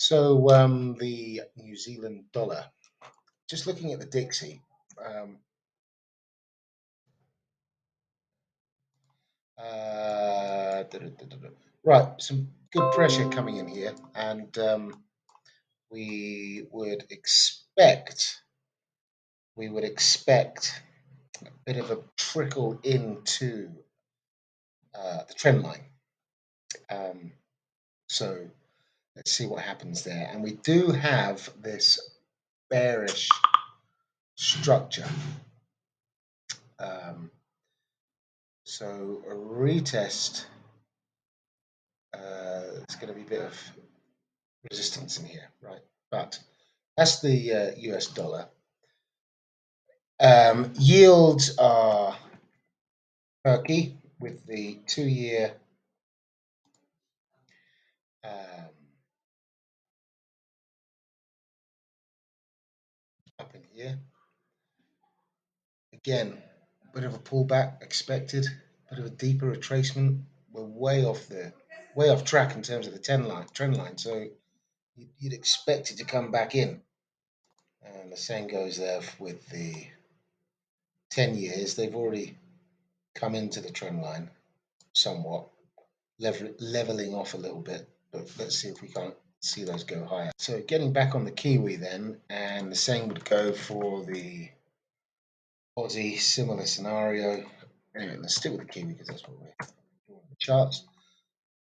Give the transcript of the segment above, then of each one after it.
So the New Zealand dollar, just looking at the Dixie, right, some good pressure coming in here, and we would expect a bit of a trickle into the trend line. So let's see what happens there. And we do have this bearish structure. So a retest, it's going to be a bit of resistance in here, right? But that's the US dollar. Yields are perky with the 2-year up in here. Again, a bit of a pullback expected, a bit of a deeper retracement. We're way off track in terms of the trend line. So you'd expect it to come back in. And the same goes there with the 10 years. They've already come into the trend line somewhat, leveling off a little bit. But let's see if we can't see those go higher. So getting back on the Kiwi then, and the same would go for the Aussie, similar scenario. Anyway, let's stick with the Kiwi because that's what we're doing the charts.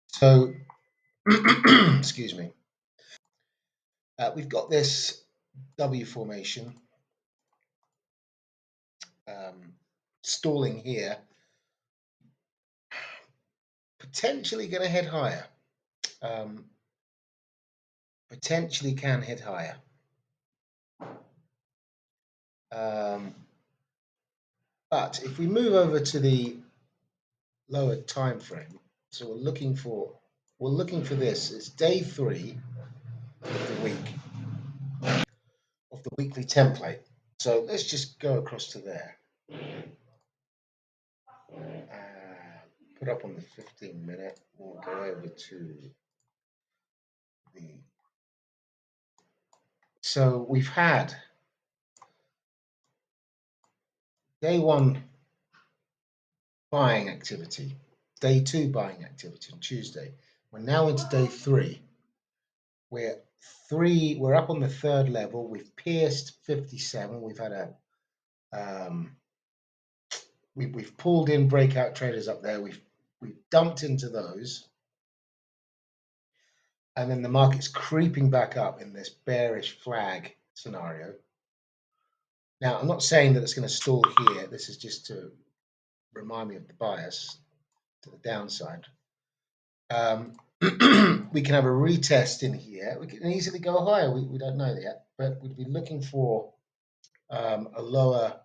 So, excuse me. We've got this W formation stalling here, potentially going to head higher. Potentially can head higher. But if we move over to the lower time frame, so we're looking for this. It's day 3 of the week of the weekly template. So let's just go across to there. Put up on the 15-minute. We'll go over to the. So we've had day 1 buying activity, day 2 buying activity on Tuesday. We're now into day 3. We're up on the 3rd level. We've pierced 57. We've had a we've pulled in breakout traders up there. We've dumped into those, and then the market's creeping back up in this bearish flag scenario. Now, I'm not saying that it's going to stall here. This is just to remind me of the bias to the downside. We can have a retest in here. We can easily go higher. We don't know yet, but we'd be looking for a lower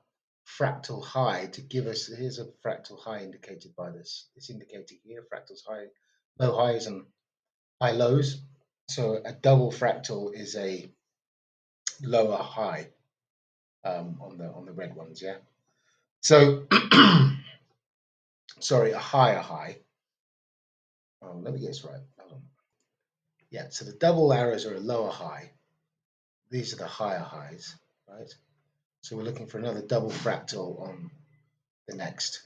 fractal high to give us. Here's a fractal high indicated by this indicator here. Fractals high, low highs and high lows. So a double fractal is a lower high on the red ones, yeah. So sorry, a higher high. Oh, let me get this right. Hold on. Yeah, so the double arrows are a lower high. These are the higher highs, right? So we're looking for another double fractal on the next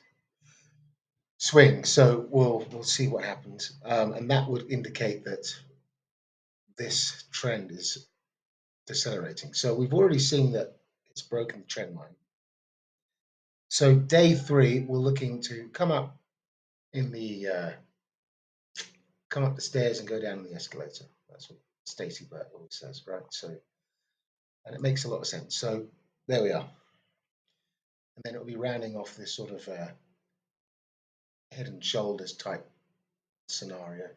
swing. So we'll see what happens, and that would indicate that this trend is decelerating. So we've already seen that it's broken the trend line. So day 3, we're looking to come up the stairs and go down the escalator. That's what Stacey Burt always says, right? So, and it makes a lot of sense. So there we are. And then it'll be rounding off this sort of head and shoulders type scenario.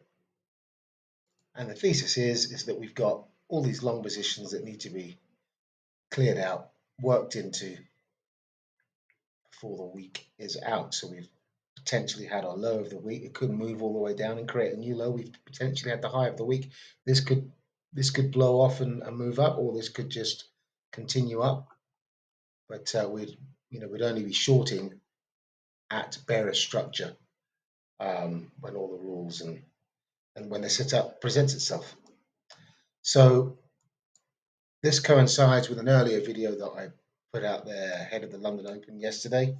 And the thesis is that we've got all these long positions that need to be cleared out, worked into before the week is out. So we've potentially had our low of the week. It could move all the way down and create a new low. We've potentially had the high of the week. This could blow off and move up, or this could just continue up. But we'd only be shorting at bearish structure when all the rules and when the setup presents itself. So this coincides with an earlier video that I put out there ahead of the London Open yesterday.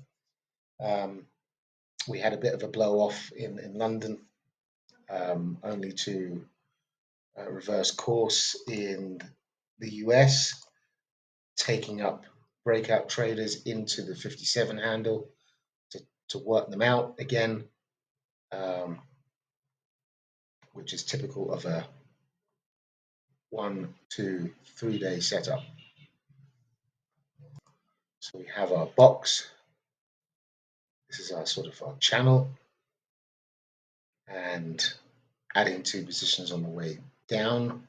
We had a bit of a blow off in London, only to reverse course in the US, taking up breakout traders into the 57 handle to work them out again, which is typical of a 1, 2, 3 day setup. So we have our box. This is our sort of our channel, and adding 2 positions on the way down,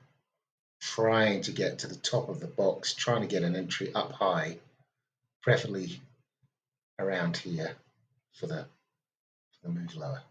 trying to get to the top of the box, trying to get an entry up high, preferably around here for the move lower.